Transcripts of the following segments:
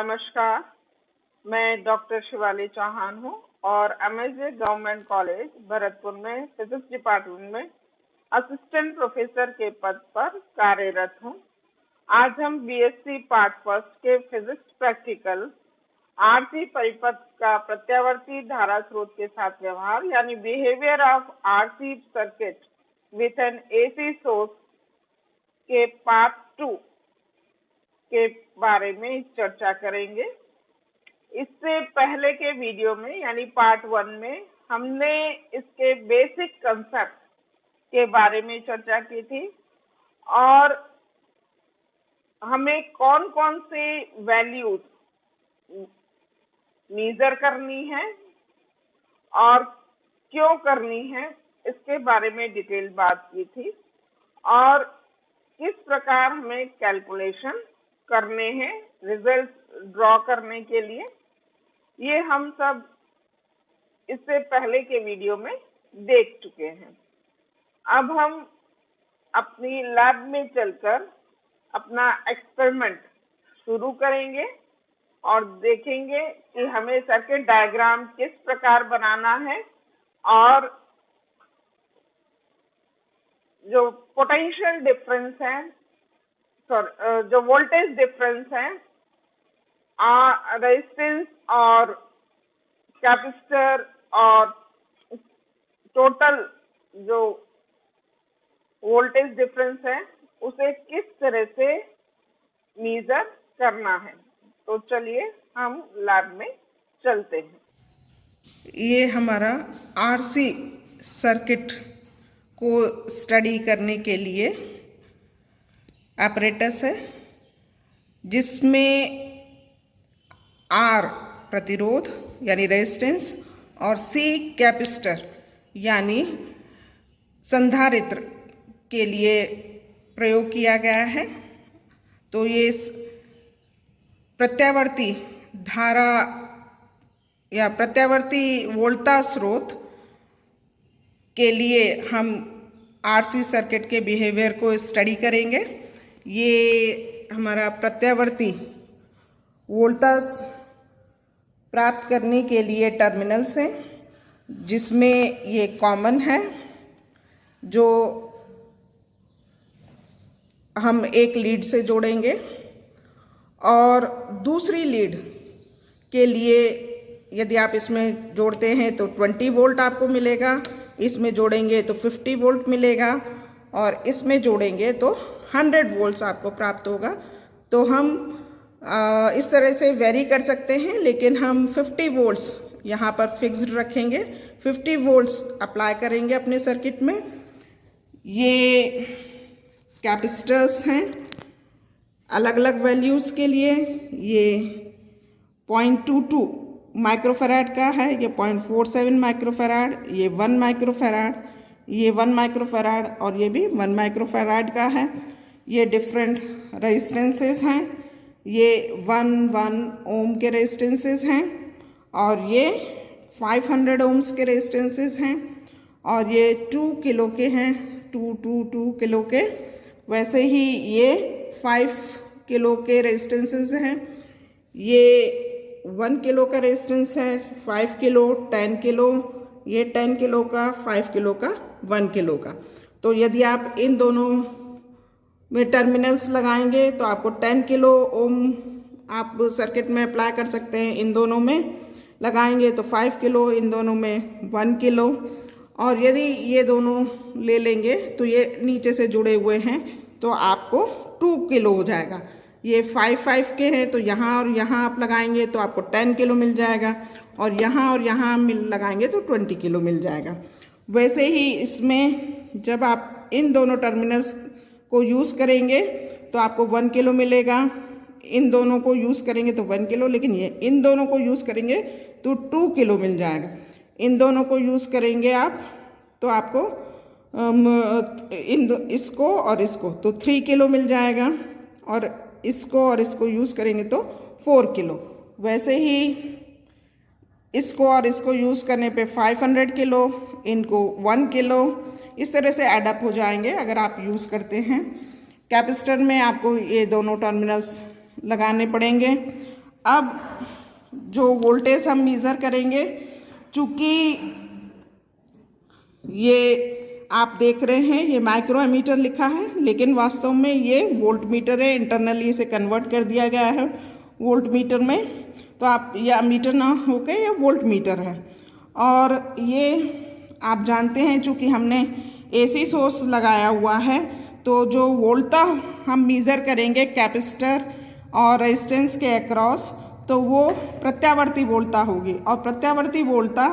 नमस्कार, मैं डॉक्टर शिवाली चौहान हूँ और एमएसजे गवर्नमेंट कॉलेज भरतपुर में फिजिक्स डिपार्टमेंट में असिस्टेंट प्रोफेसर के पद पर कार्यरत हूँ। आज हम बीएससी पार्ट फर्स्ट के फिजिक्स प्रैक्टिकल आरसी परिपथ का प्रत्यावर्ती धारा स्रोत के साथ व्यवहार यानी behaviour of RC circuit with an AC source के पार्ट 2 के बारे में चर्चा करेंगे। इससे पहले के वीडियो में यानी पार्ट 1 में हमने इसके बेसिक कंसेप्ट के बारे में चर्चा की थी और हमें कौन कौन से वैल्यूज मेजर करनी है और क्यों करनी है इसके बारे में डिटेल बात की थी और किस प्रकार हमें कैलकुलेशन करने हैं रिजल्ट ड्रॉ करने के लिए, ये हम सब इससे पहले के वीडियो में देख चुके हैं। अब हम अपनी लैब में चलकर अपना एक्सपेरिमेंट शुरू करेंगे और देखेंगे कि हमें सर्किट डायग्राम किस प्रकार बनाना है और जो पोटेंशियल डिफरेंस है जो वोल्टेज डिफरेंस है रेजिस्टेंस और कैपेसिटर और टोटल जो वोल्टेज डिफरेंस है उसे किस तरह से मेजर करना है। तो चलिए हम लैब में चलते हैं। ये हमारा आरसी सर्किट को स्टडी करने के लिए apparatus है जिसमें आर प्रतिरोध यानी रेजिस्टेंस और सी कैपेसिटर यानी संधारित्र के लिए प्रयोग किया गया है। तो ये प्रत्यावर्ती धारा या प्रत्यावर्ती वोल्टेज स्रोत के लिए हम आरसी सर्किट के बिहेवियर को स्टडी करेंगे। ये हमारा प्रत्यावर्ती वोल्टेज प्राप्त करने के लिए टर्मिनल्स हैं जिसमें ये कॉमन है जो हम एक लीड से जोड़ेंगे और दूसरी लीड के लिए यदि आप इसमें जोड़ते हैं तो 20 वोल्ट आपको मिलेगा, इसमें जोड़ेंगे तो 50 वोल्ट मिलेगा और इसमें जोड़ेंगे तो 100 वोल्ट्स आपको प्राप्त होगा। तो हम इस तरह से वेरी कर सकते हैं लेकिन हम 50 वोल्ट्स यहाँ पर फिक्स्ड रखेंगे, 50 वोल्ट्स अप्लाई करेंगे अपने सर्किट में। ये कैपेसिटर्स हैं अलग अलग वैल्यूज़ के लिए। ये 0.22 माइक्रोफैराड का है, ये 0.47 माइक्रोफैराड, ये 1 माइक्रोफैराड, ये 1 माइक्रोफैराड और ये भी 1 माइक्रोफैराड का है। ये डिफरेंट रेजिस्टेंसेस हैं, ये 1 ओम के रेजिस्टेंसेस हैं और ये 500 ओम्स के रेजिस्टेंसेस हैं और ये 2 किलो के हैं, 2 किलो के। वैसे ही ये 5 किलो के रेजिस्टेंसेस हैं, ये 1 किलो का रेजिस्टेंस है, 5 किलो, 10 किलो, ये 10 किलो का, 5 किलो का, 1 किलो का। तो यदि आप इन दोनों में टर्मिनल्स लगाएंगे तो आपको 10 किलो ओम आप सर्किट में अप्लाई कर सकते हैं। इन दोनों में लगाएंगे तो 5 किलो, इन दोनों में 1 किलो और यदि ये दोनों ले लेंगे तो ये नीचे से जुड़े हुए हैं तो आपको 2 किलो हो जाएगा। ये 5 के हैं तो यहाँ और यहाँ आप लगाएंगे तो आपको 10 किलो मिल जाएगा और यहाँ लगाएंगे तो 20 किलो मिल जाएगा। वैसे ही इसमें जब आप इन दोनों टर्मिनल्स को यूज़ करेंगे तो आपको 1 किलो मिलेगा, इन दोनों को यूज़ करेंगे तो 1 किलो, लेकिन ये इन दोनों को यूज़ करेंगे तो 2 किलो मिल जाएगा। इन दोनों को यूज़ करेंगे आप तो आपको इसको और इसको तो 3 किलो मिल जाएगा और इसको और इसको यूज़ करेंगे तो 4 किलो। वैसे ही इसको और इसको यूज़ करने पे 500 किलो, इनको 1 किलो, इस तरह से एडअप हो जाएंगे अगर आप यूज़ करते हैं। कैपेसिटर में आपको ये दोनों टर्मिनल्स लगाने पड़ेंगे। अब जो वोल्टेज हम मेज़र करेंगे, चूँकि ये आप देख रहे हैं ये माइक्रो एमीटर लिखा है, लेकिन वास्तव में ये वोल्ट मीटर है। इंटरनली इसे कन्वर्ट कर दिया गया है वोल्ट मीटर में, तो आप ये अमीटर ना होके ये वोल्ट मीटर है। और ये आप जानते हैं चूँकि हमने एसी सोर्स लगाया हुआ है, तो जो वोल्टता हम मेज़र करेंगे कैपेसिटर और रेजिस्टेंस के अक्रॉस, तो वो प्रत्यावर्ती वोल्टता होगी। और प्रत्यावर्ती वोल्टता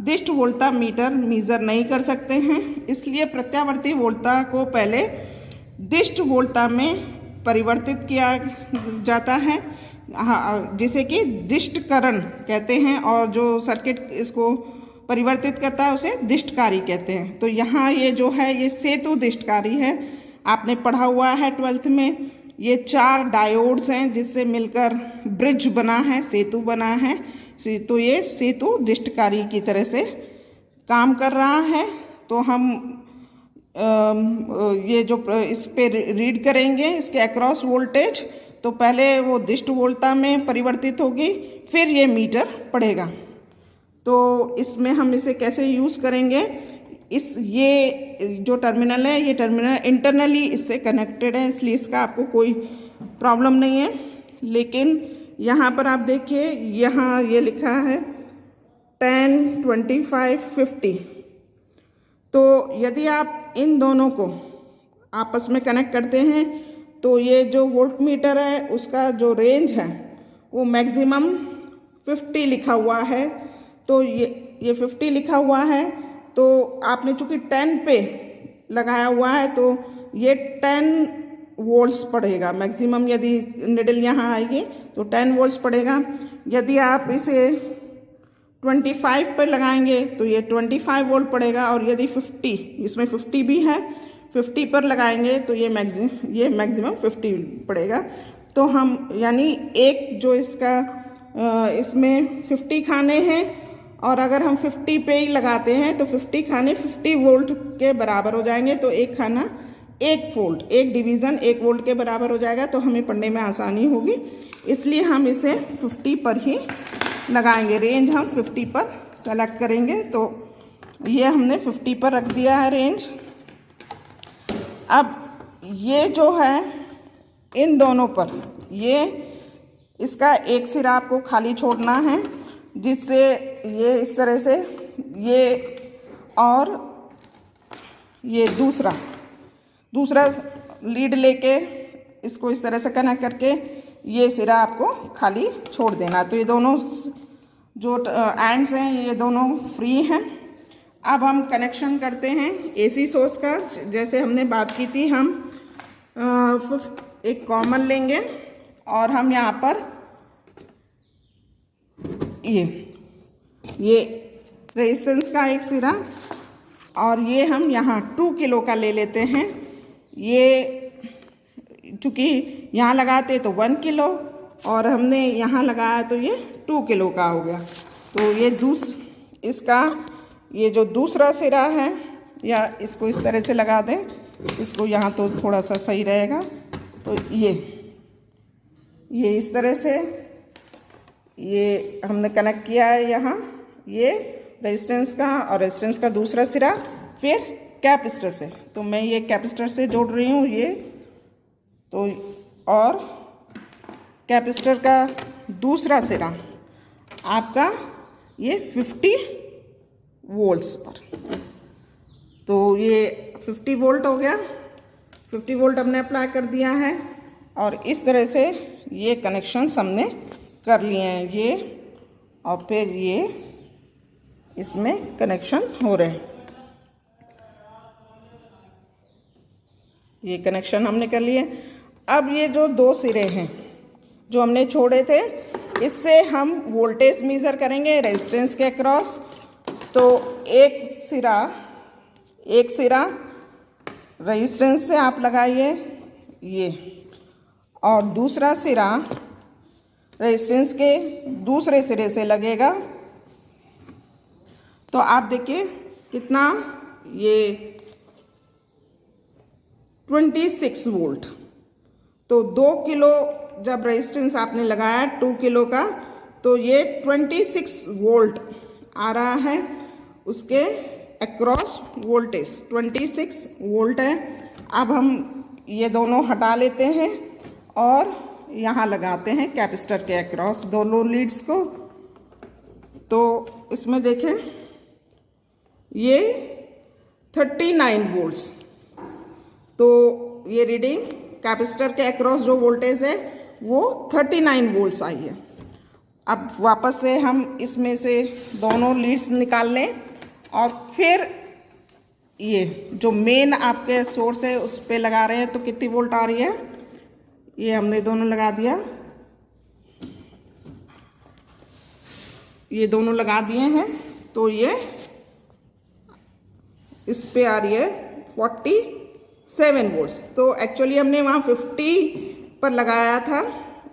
दिष्ट वोल्टता मीटर मेज़र नहीं कर सकते हैं, इसलिए प्रत्यावर्ती वोल्टता को पहले दिष्ट वोल्टता में परिवर्तित किया जाता है, जिसे कि दिष्टकरण कहते हैं, और जो सर्किट इसको परिवर्तित करता है उसे दिष्टकारी कहते हैं। तो यहाँ ये जो है ये सेतु दिष्टकारी है, आपने पढ़ा हुआ है 12th में। ये 4 डायोड्स हैं जिससे मिलकर ब्रिज बना है, सेतु बना है। तो ये सेतु दिष्टकारी की तरह से काम कर रहा है। तो हम ये जो इस पे रीड करेंगे इसके अक्रॉस वोल्टेज, तो पहले वो दिष्ट वोल्टता में परिवर्तित होगी, फिर ये मीटर पढ़ेगा। तो इसमें हम इसे कैसे यूज़ करेंगे, ये जो टर्मिनल है ये टर्मिनल इंटरनली इससे कनेक्टेड है, इसलिए इसका आपको कोई प्रॉब्लम नहीं है। लेकिन यहाँ पर आप देखिए, यहाँ ये लिखा है 10, 25, 50। तो यदि आप इन दोनों को आपस में कनेक्ट करते हैं तो ये जो वोल्ट मीटर है उसका जो रेंज है वो मैक्सिमम 50 लिखा हुआ है। तो ये 50 लिखा हुआ है, तो आपने चूँकि 10 पे लगाया हुआ है तो ये 10 वोल्ट्स पड़ेगा मैक्सिमम। यदि निडल यहाँ आएगी तो 10 वोल्ट्स पड़ेगा। यदि आप इसे 25 पर लगाएंगे तो ये 25 वोल्ट पड़ेगा, और यदि 50, इसमें 50 भी है, 50 पर लगाएंगे तो ये मैक्सिमम 50 पड़ेगा। तो हम यानी एक जो इसका इसमें 50 खाने हैं, और अगर हम 50 पे ही लगाते हैं तो 50 खाने 50 वोल्ट के बराबर हो जाएंगे। तो एक खाना 1 वोल्ट, एक डिवीज़न 1 वोल्ट के बराबर हो जाएगा, तो हमें पढ़ने में आसानी होगी, इसलिए हम इसे 50 पर ही लगाएंगे। रेंज हम 50 पर सेलेक्ट करेंगे। तो ये हमने 50 पर रख दिया है रेंज। अब ये जो है इन दोनों पर, ये इसका एक सिरा आपको खाली छोड़ना है, जिससे ये इस तरह से ये और ये दूसरा लीड लेके इसको इस तरह से कनेक्ट करके ये सिरा आपको खाली छोड़ देना। तो ये दोनों जो एंड्स हैं ये दोनों फ्री हैं। अब हम कनेक्शन करते हैं एसी सोर्स का। जैसे हमने बात की थी, हम एक कॉमन लेंगे और हम यहाँ पर ये रेजिस्टेंस का एक सिरा, और ये हम यहाँ 2 किलो का ले लेते हैं। ये चूँकि यहाँ लगाते तो 1 किलो और हमने यहाँ लगाया तो ये 2 किलो का हो गया। तो ये इसका ये जो दूसरा सिरा है, या इसको इस तरह से लगा दें, इसको यहाँ तो थोड़ा सा सही रहेगा। तो ये इस तरह से ये हमने कनेक्ट किया है यहाँ, ये रेजिस्टेंस का, और रेजिस्टेंस का दूसरा सिरा फिर कैपेसिटर से। तो मैं ये कैपेसिटर से जोड़ रही हूँ ये, तो और कैपेसिटर का दूसरा सिरा आपका ये 50 वोल्ट्स पर। तो ये 50 वोल्ट हो गया, 50 वोल्ट हमने अप्लाई कर दिया है, और इस तरह से ये कनेक्शंस हमने कर लिए हैं ये, और फिर ये इसमें कनेक्शन हो रहे हैं। ये कनेक्शन हमने कर लिए। अब ये जो 2 सिरे हैं जो हमने छोड़े थे, इससे हम वोल्टेज मेज़र करेंगे रेजिस्टेंस के अक्रॉस। तो एक सिरा रेजिस्टेंस से आप लगाइए ये, और दूसरा सिरा रेजिस्टेंस के दूसरे सिरे से लगेगा। तो आप देखिए कितना, ये 26 वोल्ट। तो 2 किलो जब रेजिस्टेंस आपने लगाया 2 किलो का, तो ये 26 वोल्ट आ रहा है, उसके अक्रॉस वोल्टेज 26 वोल्ट है। अब हम ये दोनों हटा लेते हैं और यहाँ लगाते हैं कैपेसिटर के अक्रॉस दोनों लीड्स को। तो इसमें देखें ये 39 वोल्ट्स, तो ये रीडिंग कैपेसिटर के अक्रॉस जो वोल्टेज है वो 39 वोल्ट्स आई है। अब वापस से हम इसमें से दोनों लीड्स निकाल लें और फिर ये जो मेन आपके सोर्स है उस पे लगा रहे हैं, तो कितनी वोल्ट आ रही है, ये हमने दोनों लगा दिया, ये दोनों लगा दिए हैं, तो ये इस पे आ रही है 47 वोल्ट्स। तो एक्चुअली हमने वहाँ 50 पर लगाया था,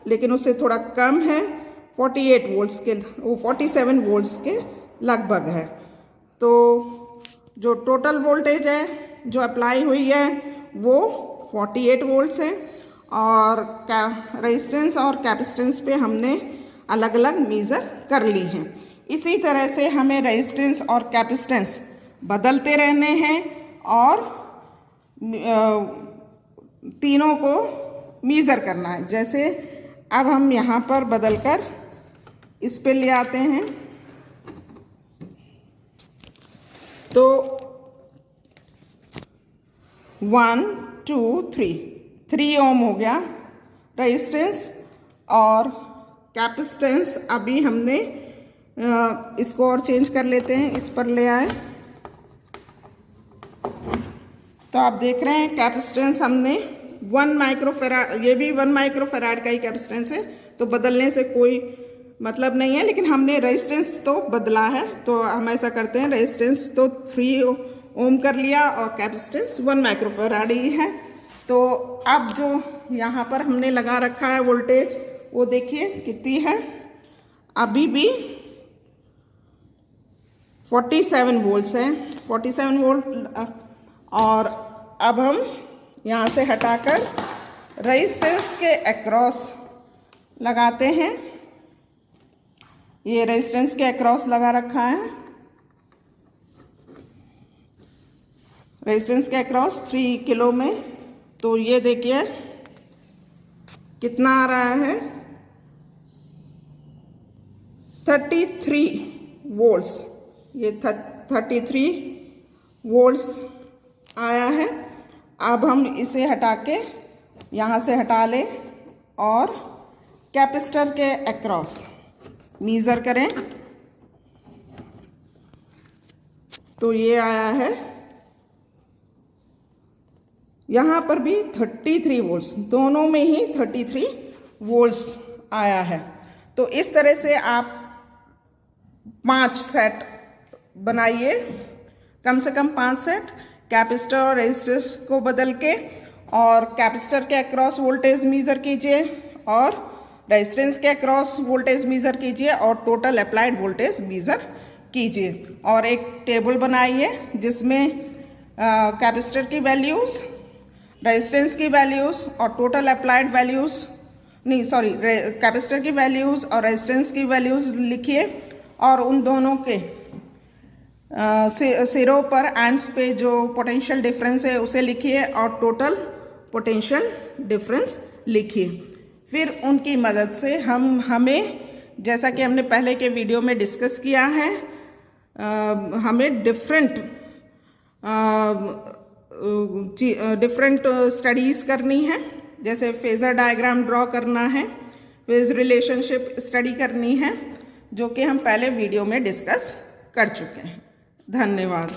लेकिन उससे थोड़ा कम है, 48 वोल्ट्स के, वो 47 वोल्ट्स के लगभग है। तो जो टोटल वोल्टेज है जो अप्लाई हुई है वो 48 वोल्ट्स है, और रेजिस्टेंस और कैपेसिटेंस पे हमने अलग अलग मेज़र कर ली हैं। इसी तरह से हमें रेजिस्टेंस और कैपेसिटेंस बदलते रहने हैं और तीनों को मेज़र करना है। जैसे अब हम यहाँ पर बदलकर इस पे ले आते हैं, तो 1 2 3 ओम हो गया रेजिस्टेंस, और कैपेसिटेंस अभी हमने इसको और चेंज कर लेते हैं, इस पर ले आए, तो आप देख रहे हैं कैपेसिटेंस हमने 1 माइक्रोफेराड, ये भी 1 माइक्रोफेराड का ही कैपेसिटेंस है, तो बदलने से कोई मतलब नहीं है, लेकिन हमने रेजिस्टेंस तो बदला है। तो हम ऐसा करते हैं, रेजिस्टेंस तो 3 ओम कर लिया और कैपेसिटेंस 1 माइक्रोफेराड ही है। तो अब जो यहाँ पर हमने लगा रखा है वोल्टेज, वो देखिए कितनी है, अभी भी 47 वोल्ट्स है, 47 वोल्ट। और अब हम यहाँ से हटाकर रेजिस्टेंस के अक्रॉस लगाते हैं, ये रेजिस्टेंस के अक्रॉस लगा रखा है, रेजिस्टेंस के अक्रॉस 3 किलो में। तो ये देखिए कितना आ रहा है, 33 वोल्ट्स, ये 33 वोल्ट्स आया है। अब हम इसे हटा के यहाँ से हटा लें और कैपेसिटर के अक्रॉस मेज़र करें, तो ये आया है, यहाँ पर भी 33 वोल्ट्स, दोनों में ही 33 वोल्ट्स आया है। तो इस तरह से आप 5 सेट बनाइए, कम से कम 5 सेट कैपेसिटर और रेजिस्टर को बदल के, और कैपेसिटर के अक्रॉस वोल्टेज मेज़र कीजिए और रेजिस्टेंस के अक्रॉस वोल्टेज मेज़र कीजिए और टोटल अप्लाइड वोल्टेज मेज़र कीजिए। और एक टेबल बनाइए जिसमें कैपेसिटर की वैल्यूज़, रेजिस्टेंस की वैल्यूज़ और टोटल अप्लाइड वैल्यूज़, नहीं सॉरी, कैपेसिटर की वैल्यूज़ और रेजिस्टेंस की वैल्यूज़ लिखिए, और उन दोनों के सिरों पर एंड्स पे जो पोटेंशियल डिफरेंस है उसे लिखिए और टोटल पोटेंशियल डिफरेंस लिखिए। फिर उनकी मदद से हमें, जैसा कि हमने पहले के वीडियो में डिस्कस किया है, हमें डिफरेंट स्टडीज़ करनी है, जैसे फेजर डायग्राम ड्रॉ करना है, फेज रिलेशनशिप स्टडी करनी है, जो कि हम पहले वीडियो में डिस्कस कर चुके हैं। धन्यवाद।